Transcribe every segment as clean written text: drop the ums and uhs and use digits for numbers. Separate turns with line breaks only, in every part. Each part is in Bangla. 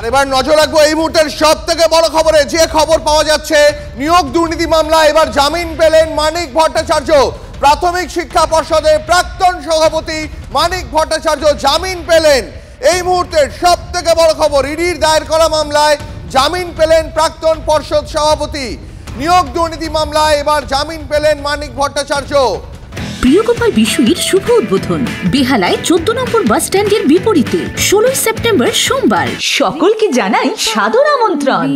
এবার নজর রাখবো এই মুহূর্তের সব থেকে বড় খবরে। যে খবর পাওয়া যাচ্ছে, নিয়োগ দুর্নীতি মামলায় এবার জামিন পেলেন মানিক ভট্টাচার্য। প্রাথমিক শিক্ষা পর্ষদের প্রাক্তন সভাপতি মানিক ভট্টাচার্য জামিন পেলেন। এই মুহূর্তের সব থেকে বড় খবর, ইডির দায়ের করা মামলায় জামিন পেলেন প্রাক্তন পর্ষদ সভাপতি। নিয়োগ দুর্নীতি মামলায় এবার জামিন পেলেন মানিক ভট্টাচার্য।
প্রিয়গোপাল বিশুইর শুভ উদ্বোধন বেহালায় 14 নম্বর বাস স্ট্যান্ডের বিপরীতে 16 সেপ্টেম্বর সোমবার। সকলকে জানাই সাদর আমন্ত্রণ।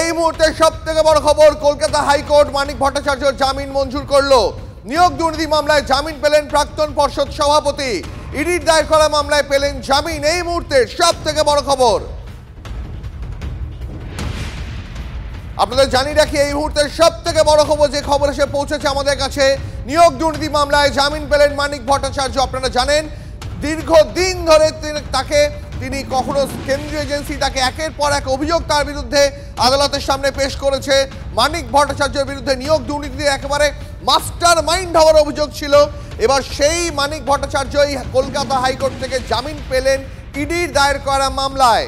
এই মুহূর্তে সব থেকে বড় খবর, কলকাতা হাইকোর্ট মানিক ভট্টাচার্য জামিন মঞ্জুর করলো। নিয়োগ দুর্নীতি মামলায় জামিন পেলেন প্রাক্তন পর্ষদ সভাপতি। ইডির দায়ের করা মামলায় পেলেন জামিন। এই মুহূর্তে সব থেকে বড় খবর আপনাদের জানিয়ে রাখি, এই মুহূর্তে সব থেকে বড় খবর, যে খবর এসে পৌঁছেছে আমাদের কাছে, নিয়োগ দুর্নীতি মামলায় জামিন পেলেন মানিক ভট্টাচার্য। আপনারা জানেন দীর্ঘদিন ধরে তিনি কখনো কেন্দ্রীয় এজেন্সি তাকে একের পর এক অভিযোগ তার বিরুদ্ধে আদালতের সামনে পেশ করেছে। মানিক ভট্টাচার্যের বিরুদ্ধে নিয়োগ দুর্নীতিতে একেবারে মাস্টার মাইন্ড হওয়ার অভিযোগ ছিল। এবার সেই মানিক ভট্টাচার্যই কলকাতা হাইকোর্ট থেকে জামিন পেলেন ইডির দায়ের করা মামলায়।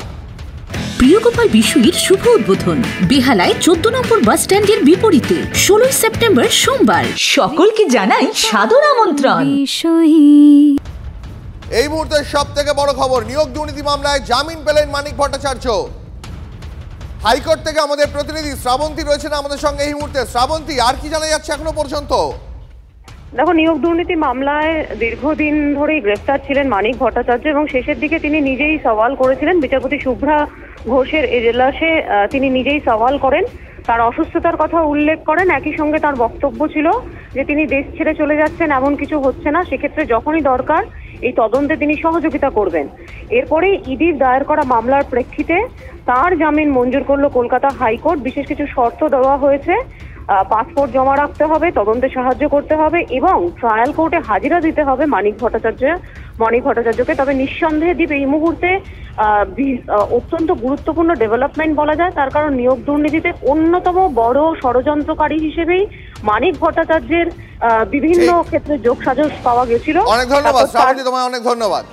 প্রিয়গোপাল বিশুইর শুভ উদ্বোধন বেহালায় 14 নম্বর বাস স্ট্যান্ডের বিপরীতে 16 সেপ্টেম্বর সোমবার। সকলকে জানাই সাদর আমন্ত্রণ।
এই মুহূর্তে সব থেকে বড় খবর, নিয়োগ দুর্নীতি মামলায় জামিন পেলেন মানিক ভট্টাচার্য। হাইকোর্ট থেকে আমাদের প্রতিনিধি শ্রাবন্তী রয়েছেন আমাদের সঙ্গে এই মুহূর্তে। শ্রাবন্তী, আর কি জানা যাচ্ছে এখনো পর্যন্ত?
দেখো, নিয়োগ দুর্নীতি মামলায় দীর্ঘদিন ধরেই গ্রেফতার ছিলেন মানিক ভট্টাচার্য এবং শেষের দিকে তিনি নিজেই সওয়াল করেছিলেন। বিচারপতি শুভ্রা ঘোষের এজলাসে তিনি নিজেই সওয়াল করেন, তার অসুস্থতার কথা উল্লেখ করেন। একই সঙ্গে তার বক্তব্য ছিল যে তিনি দেশ ছেড়ে চলে যাচ্ছেন, এমন কিছু হচ্ছে না, সেক্ষেত্রে যখনই দরকার এই তদন্তে তিনি সহযোগিতা করবেন। এরপরে ইডির দায়ের করা মামলার প্রেক্ষিতে তার জামিন মঞ্জুর করলো কলকাতা হাইকোর্ট। বিশেষ কিছু শর্ত দেওয়া হয়েছে, পাসপোর্ট জমা রাখতে হবে, তদন্তে সাহায্য করতে হবে এবং ট্রায়াল কোর্টে হাজিরা দিতে হবে মানিক ভট্টাচার্যকে। তবে নিঃসন্দেহে দ্বীপ এই মুহূর্তে অত্যন্ত গুরুত্বপূর্ণ ডেভেলপমেন্ট বলা যায়, তার কারণ নিয়োগ দুর্নীতিতে অন্যতম বড় ষড়যন্ত্রকারী হিসেবেই মানিক ভট্টাচার্যের বিভিন্ন ক্ষেত্রে যোগসাজশ পাওয়া গেছিল।
অনেক ধন্যবাদ শ্রাবন্তী, তোমায় অনেক ধন্যবাদ।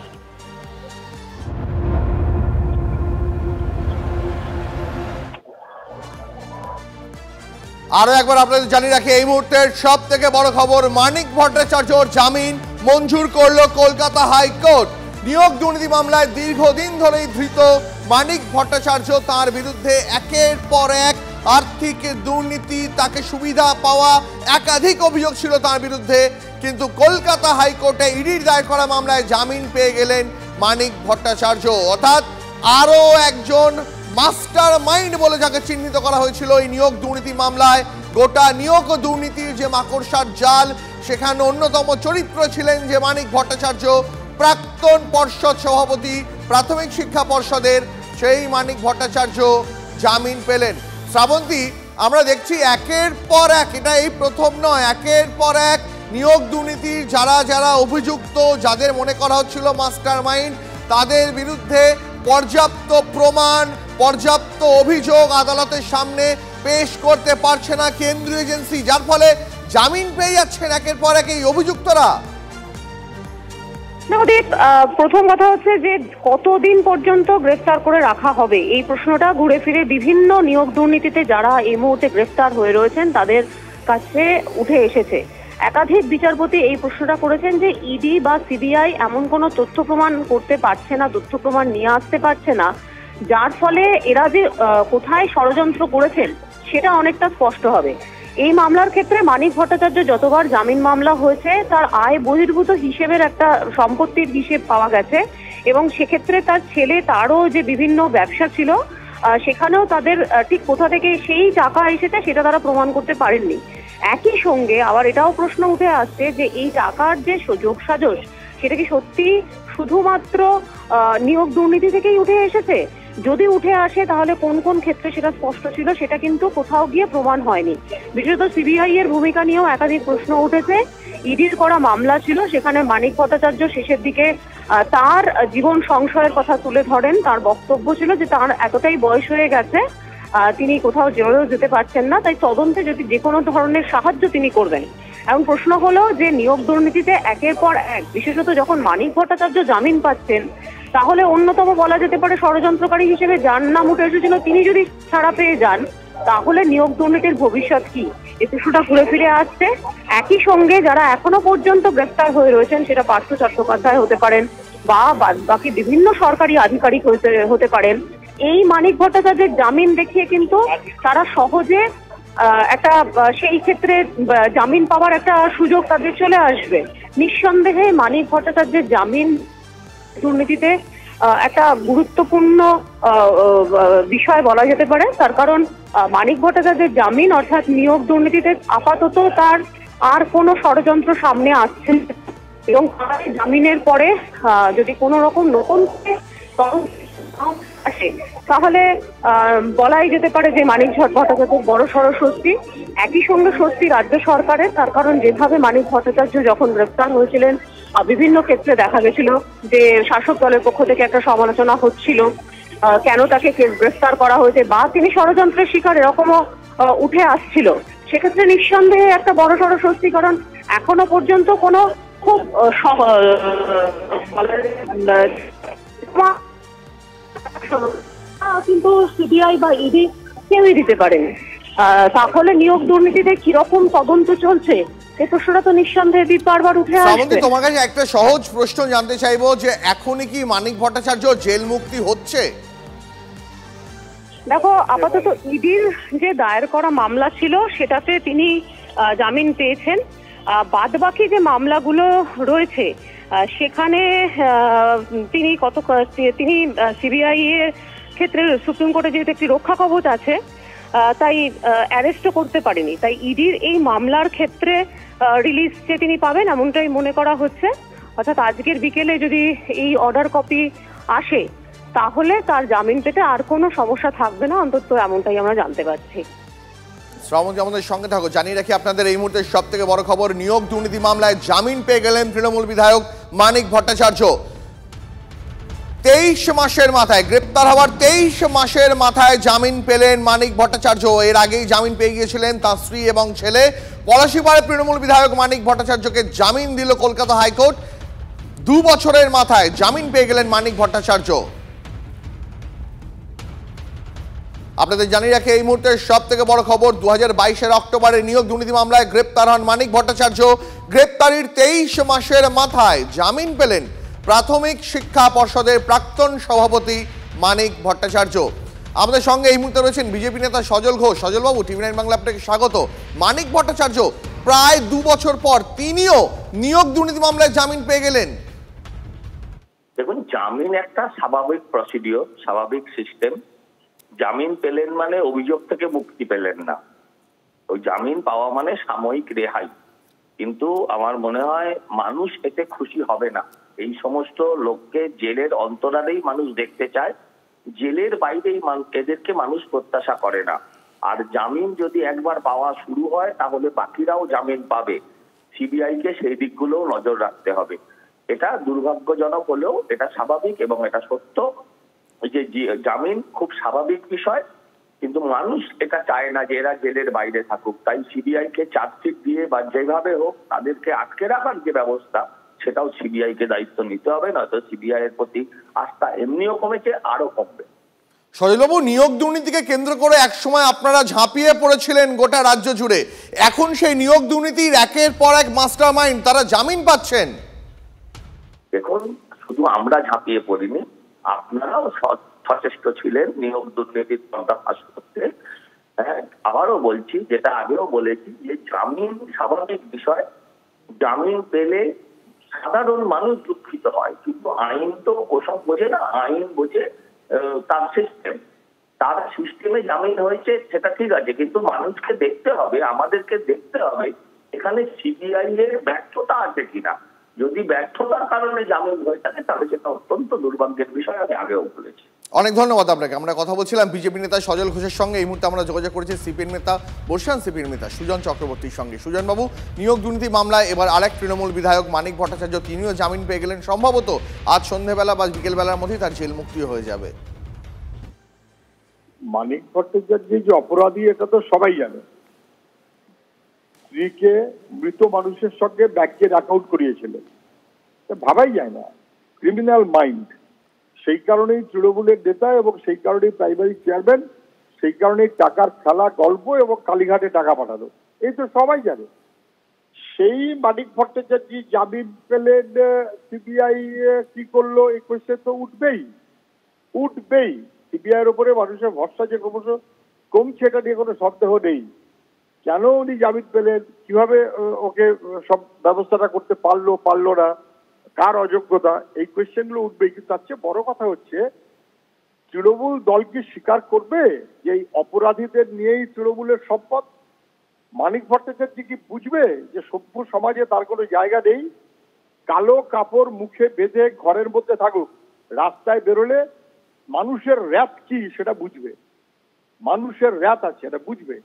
আরো একবার আপনাদের জানিয়ে রাখি, এই মুহূর্তের সব থেকে বড় খবর, মানিক ভট্টাচার্যর জামিন মঞ্জুর করলো কলকাতা হাইকোর্ট। নিয়োগ দুর্নীতি মামলায় দীর্ঘদিন ধরেই ধৃত মানিক ভট্টাচার্য, তার বিরুদ্ধে একের পর এক আর্থিক দুর্নীতি, তাকে সুবিধা পাওয়া, একাধিক অভিযোগ ছিল তার বিরুদ্ধে। কিন্তু কলকাতা হাইকোর্টে ইডির দায়ের করা মামলায় জামিন পেয়ে গেলেন মানিক ভট্টাচার্য। অর্থাৎ আরও একজন মাস্টার মাইন্ড বলে যাকে চিহ্নিত করা হয়েছিল এই নিয়োগ দুর্নীতি মামলায়, গোটা নিয়োগ দুর্নীতির যে মাকড়সার জাল, সেখানে অন্যতম চরিত্র ছিলেন যে মানিক ভট্টাচার্য, প্রাক্তন পর্ষদ সভাপতি প্রাথমিক শিক্ষা পর্ষদের। সেই মানিক ভট্টাচার্য জামিন পেলেন। শ্রাবন্তী, আমরা দেখছি একের পর এক, এটা এই প্রথম নয়, একের পর এক নিয়োগ দুর্নীতির যারা অভিযুক্ত, যাদের মনে করা হচ্ছিল মাস্টার মাইন্ড, তাদের বিরুদ্ধে পর্যাপ্ত প্রমাণ, পর্যাপ্ত অভিযোগ আদালতের সামনে পেশ করতে পারছে না কেন্দ্রীয় এজেন্সি, যার ফলে জামিন পেয়ে যাচ্ছেন একের পর এক এই অভিযুক্তরা।
প্রথম কথা হচ্ছে যে কতদিন পর্যন্ত গ্রেফতার করে রাখা হবে, এই প্রশ্নটা ঘুরে ফিরে বিভিন্ন নিয়োগ দুর্নীতিতে যারা এই মুহূর্তে গ্রেফতার হয়ে রয়েছেন তাদের কাছে উঠে এসেছে। একাধিক বিচারপতি এই প্রশ্নটা করেছেন যে ইডি বা সিবিআই এমন কোনো তথ্য প্রমাণ করতে পারছে না, তথ্য প্রমাণ নিয়ে আসতে পারছে না, যার ফলে এরা যে কোথায় ষড়যন্ত্র করেছেন সেটা অনেকটা স্পষ্ট হবে। এই মামলার ক্ষেত্রে মানিক ভট্টাচার্য যতবার জামিন মামলা হয়েছে তার আয় বহির্ভূত হিসেবের একটা সম্পত্তির হিসেব পাওয়া গেছে এবং সেক্ষেত্রে তার ছেলে, তারও যে বিভিন্ন ব্যবসা ছিল সেখানেও তাদের ঠিক কোথা থেকে সেই টাকা এসেছে সেটা তারা প্রমাণ করতে পারেননি। একই সঙ্গে আবার এটাও প্রশ্ন উঠে আসছে যে এই টাকার যে যোগসাজশ সেটা কি সত্যি শুধুমাত্র নিয়োগ দুর্নীতি থেকেই উঠে এসেছে? যদি উঠে আসে তাহলে কোন কোন ক্ষেত্রে সেটা স্পষ্ট ছিল সেটা কিন্তু কোথাও গিয়ে প্রমাণ হয়নি। বিশেষত সিবিআই এর ভূমিকা নিয়েও একাধিক প্রশ্ন উঠেছে। ইডির করা মামলা ছিল, সেখানে মানিক ভট্টাচার্য শেষের দিকে তার জীবন সংশয়ের কথা তুলে ধরেন। তার বক্তব্য ছিল যে তার এতটাই বয়স হয়ে গেছে, তিনি কোথাও যেতে পারছেন না, তাই তদন্তে যদি যে কোনো ধরনের সাহায্য তিনি করবেন। এখন প্রশ্ন হলো যে নিয়োগ দুর্নীতিতে একের পর এক, বিশেষত যখন মানিক ভট্টাচার্য জামিন পাচ্ছেন তাহলে অন্যতম বলা যেতে পারে ষড়যন্ত্রকারী হিসেবে যার নাম উঠে এসেছিল তিনি যদি ছাড়া পেয়ে যান, তাহলে নিয়োগ দুর্নীতির ভবিষ্যৎ কি, এই প্রশ্নটা ঘুরে ফিরে আসছে। একই সঙ্গে যারা এখনো পর্যন্ত গ্রেফতার হয়ে রয়েছেন, সেটা পার্থ চট্টোপাধ্যায় হতে পারেন বা বাকি বিভিন্ন সরকারি আধিকারিক হতে পারেন, এই মানিক ভট্টাচার্যের জামিন দেখিয়ে কিন্তু তারা সহজে একটা সেই ক্ষেত্রে জামিন পাওয়ার একটা সুযোগ তাদের চলে আসবে। নিঃসন্দেহে মানিক ভট্টাচার্যের জামিন দুর্নীতিতে একটা গুরুত্বপূর্ণ বিষয় বলা যেতে পারে। তার কারণ মানিক ভট্টাচার্যের জামিন অর্থাৎ নিয়োগ দুর্নীতিতে আপাতত তার আর কোনো ষড়যন্ত্র সামনে আসছে এবং জামিনের পরে যদি কোনো রকম নতুন আসে তাহলে বলাই যেতে পারে যে মানিক ভট্টাচার্যের বড় সড় স্বস্তি। একই সঙ্গে স্বস্তি রাজ্য সরকারের, তার কারণ যেভাবে মানিক ভট্টাচার্য যখন গ্রেফতার হয়েছিলেন বিভিন্ন ক্ষেত্রে দেখা গেছিল যে শাসক দলের পক্ষ থেকে একটা সমালোচনা হচ্ছিল কেন তাকে গ্রেফতার করা হয়েছে বা তিনি ষড়যন্ত্রের শিকার, এরকমও উঠে আসছিল। সেক্ষেত্রে নিঃসন্দেহে একটা বড় সড় স্বস্তি, কারণ এখনো পর্যন্ত কোনো খুব কিন্তু সিবিআই বা ইডি কেউই দিতে পারেনি। তাহলে নিয়োগ দুর্নীতিতে কিরকম তদন্ত চলছে এই প্রশ্নটা তো নিঃসন্দেহে বারবার উঠে আসবে।
তোমার কাছে একটা সহজ প্রশ্ন জানতে চাইবো যে এখনই কি মানিক ভট্টাচার্য জেল মুক্তি হচ্ছে?
দেখো, আপাতত ইডির যে দায়ের করা মামলা ছিল সেটাতে তিনি জামিন পেয়েছেন। বাদ বাকি যে মামলাগুলো রয়েছে সেখানে তিনি সিবিআই এর ক্ষেত্রে সুপ্রিম কোর্টে যেহেতু একটি রক্ষা কবচ আছে তাই অ্যারেস্টও করতে পারেনি। তাই ইডির এই মামলার ক্ষেত্রে রিলিজ যে তিনি পাবেন এমনটাই মনে করা হচ্ছে। অর্থাৎ আজকের বিকেলে যদি এই অর্ডার কপি আসে তাহলে তার জামিন পেতে আর কোনো সমস্যা থাকবে না, অন্তত এমনটাই আমরা জানতে পারছি।
শ্রাবন্তী, আমাদের সঙ্গে থাকো। জানিয়ে রাখি আপনাদের এই মুহূর্তে সব থেকে বড় খবর, নিয়োগ দুর্নীতি মামলায় জামিন পেয়ে গেলেন তৃণমূল বিধায়ক মানিক ভট্টাচার্য। 23 মাসের মাথায় গ্রেপ্তার হওয়ার 23 মাসের মাথায় জামিন পেলেন মানিক ভট্টাচার্য। এর আগেই জামিন পেয়ে গিয়েছিলেন তার স্ত্রী এবং ছেলে। পলাশীপাড়ার তৃণমূল বিধায়ক মানিক ভট্টাচার্যকে জামিন দিল কলকাতা হাইকোর্ট। 2 বছরের মাথায় জামিন পেয়ে গেলেন মানিক ভট্টাচার্য। আপনাদের জানিয়ে রাখি এই মুহূর্তে সব থেকে বড় খবর, 2022 অক্টোবরে নিয়োগ দুর্নীতি মামলায় গ্রেপ্তার হন মানিক ভট্টাচার্য। গ্রেপ্তারির 23 মাসের মাথায় জামিন পেলেন প্রাথমিক শিক্ষা পর্ষদের প্রাক্তন সভাপতি মানিক ভট্টাচার্য। আমাদের সঙ্গে এই মুহূর্তে রয়েছেন বিজেপি নেতা সজল ঘোষ। সজলবাবু, টিভি9 বাংলা আপনাকে স্বাগত। মানিক ভট্টাচার্য প্রায় 2 বছর পর তিনিও নিয়োগ দুর্নীতি মামলায় জামিন পেয়ে গেলেন।
দেখুন, জামিন একটা স্বাভাবিক প্রসিডিওর, স্বাভাবিক সিস্টেম। জামিন পেলেন মানে অভিযোগ থেকে মুক্তি পেলেন না, ওই জামিন পাওয়া মানে সাময়িক রেহাই। কিন্তু আমার মনে হয় মানুষ এতে খুশি হবে না। এই সমস্ত লোককে জেলের অন্তরালেই মানুষ দেখতে চায়, জেলের বাইরেই এদেরকে মানুষ প্রত্যাশা করে না। আর জামিন যদি একবার পাওয়া শুরু হয় তাহলে বাকিরাও জামিন পাবে। সিবিআই কে সেই দিকগুলোও নজর রাখতে হবে। এটা দুর্ভাগ্যজনক হলেও এটা স্বাভাবিক এবং এটা সত্য যে জামিন খুব স্বাভাবিক বিষয়, কিন্তু মানুষ এটা চায় না যে এরা জেলের বাইরে থাকুক। তাই সিবিআই কে চার্জশিট দিয়ে বা যেভাবে হোক তাদেরকে আটকে রাখার যে ব্যবস্থা সেটাও সিবিআই কে দায়িত্ব নিতে হবে, নয়তো সিবিআই এর প্রতি আস্থা এমনিও কমেছে, আরো কমবে।
সজলবাবু, নিয়োগ দুর্নীতিকে কেন্দ্র করে একসময় আপনারা ঝাঁপিয়ে পড়েছিলেন গোটা রাজ্য জুড়ে, এখন সেই নিয়োগ দুর্নীতির একের পর এক মাস্টার মাইন্ড তারা জামিন পাচ্ছেন।
দেখুন, শুধু আমরা ঝাঁপিয়ে পড়িনি, আপনারাও সচেষ্ট ছিলেন নিয়োগ দুর্নীতির পর্দাফাশ করতে। আবারও বলছি, যেটা আগেও বলেছি, যে জামিন স্বাভাবিক বিষয়। জামিন পেলে সাধারণ মানুষ দুঃখিত হয়, কিন্তু আইন তো ওসব বোঝে না। আইন বোঝে তার সিস্টেম, তার সিস্টেমে জামিন হয়েছে সেটা ঠিক আছে, কিন্তু মানুষকে দেখতে হবে, আমাদেরকে দেখতে হবে এখানে সিবিআই এর ব্যর্থতা আছে কিনা। যদি ব্যর্থতার কারণে জামিন হয়ে থাকে তাহলে সেটা অত্যন্ত দুর্ভাগ্যের বিষয়, আমি আগেও বলেছি।
অনেক ধন্যবাদ আপনাকে। আমরা কথা বলছিলাম বিজেপি নেতা সজল ঘোষের সঙ্গে। এই মুহূর্তে আমরা যোগাযোগ করেছি সিপিএম নেতা, বর্ষিয়ান সিপিএম নেতা সুজন চক্রবর্তীর সঙ্গে। সুজন বাবু, নিয়োগ দুর্নীতি মামলায় এবার আরেক তৃণমূল বিধায়ক মানিক ভট্টাচার্য তিনিও জামিন পেয়ে গেলেন। সম্ভবত আজ সন্ধ্যেবেলা বা বিকেলবেলার মধ্যেই তার জেল মুক্তি হয়ে যাবে।
মানিক ভট্টাচার্য যে অপরাধী এটা তো সবাই জানে। স্ত্রীকে মৃত মানুষের সঙ্গে ব্যাংকের অ্যাকাউন্ট করিয়েছিলেন, ভাবাই যায় না। ক্রিমিনাল মাইন্ড, সেই কারণেই তৃণমূলের নেতা এবং সেই কারণেই প্রাইমারি চেয়ারম্যান, সেই কারণেই টাকার খেলা, গল্প এবং কালীঘাটে টাকা পাঠানো, এই তো সবাই জানে। সেই মানিক ভট্টাচার্য জামিন পেলেন, সিবিআই কি করলো, এই কোয়েশ্চেন তো উঠবেই। সিবিআই এর উপরে মানুষের ভরসা যে ক্রমশ কমছে, এটা নিয়ে কোনো সন্দেহ নেই। কেন উনি জামিন পেলেন, কিভাবে ওকে সব ব্যবস্থাটা করতে পারলো না, কার অযোগ্যতা, এই কোয়েশ্চেন গুলো উঠবেই। কিন্তু তার চেয়ে বড় কথা হচ্ছে, তৃণমূল দল কি স্বীকার করবে যে এই অপরাধীদের নিয়েই তৃণমূলের সম্পদ? মানিক ভট্টাচার্য কি বুঝবে যে সভ্য সমাজে তার কোনো জায়গা নেই? কালো কাপড় মুখে বেঁধে ঘরের মধ্যে থাকুক, রাস্তায় বেরোলে মানুষের র‍্যাত কি সেটা বুঝবে, মানুষের র‍্যাত আছে এটা বুঝবে।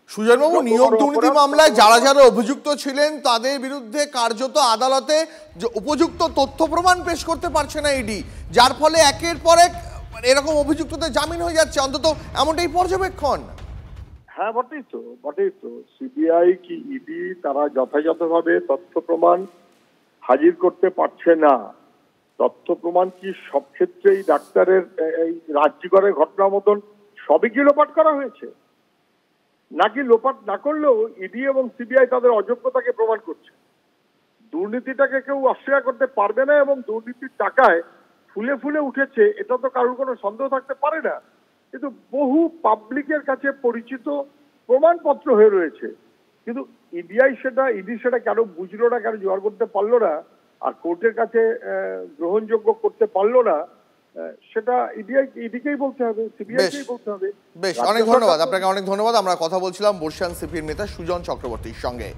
সুজনবাবু, নিয়োগ দুর্নীতি মামলায় যারা যারা অভিযুক্ত ছিলেন তাদের বিরুদ্ধে কার্যত আদালতে উপযুক্ত তথ্য প্রমাণ পেশ করতে পারছে না ইডি, যার ফলে একের পর এক এরকম অভিযুক্তদের জামিন হয়ে যাচ্ছে, অন্তত এমনটাই পর্যবেক্ষণ।
হ্যাঁ, বটেই তো। সিবিআই কি ইডি তারা যথাযথভাবে তথ্য প্রমাণ হাজির করতে পারছে না। তথ্য প্রমাণ কি সব ক্ষেত্রেই ডাক্তারের এই রাজ্যগড়ের ঘটনার মতন সবই কি লোপাট করা হয়েছে? নাকি লোপাট না করলেও ইডি এবং সিবিআই তাদের অযোগ্যতাকে প্রমাণ করছে? দুর্নীতিটাকে কেউ অস্বীকার করতে পারবে না, এবং দুর্নীতির টাকায় ফুলে ফুলে উঠেছে এটা তো কারোর কোনো সন্দেহ থাকতে পারে না। কিন্তু বহু পাবলিকের কাছে পরিচিত প্রমাণপত্র হয়ে রয়েছে, কিন্তু ইডি সেটা কেন বুঝলো না, কেন জোগাড় করতে পারলো না, আর কোর্টের কাছে গ্রহণযোগ্য করতে পারলো না, সেটা ইডিকেই বলতে হবে, সিবিআইকেই বলতে হবে।
বেশ, অনেক ধন্যবাদ আপনাকে, অনেক ধন্যবাদ। আমরা কথা বলছিলাম বর্ষিয়ান সিপিএম নেতা সুজন চক্রবর্তীর সঙ্গে।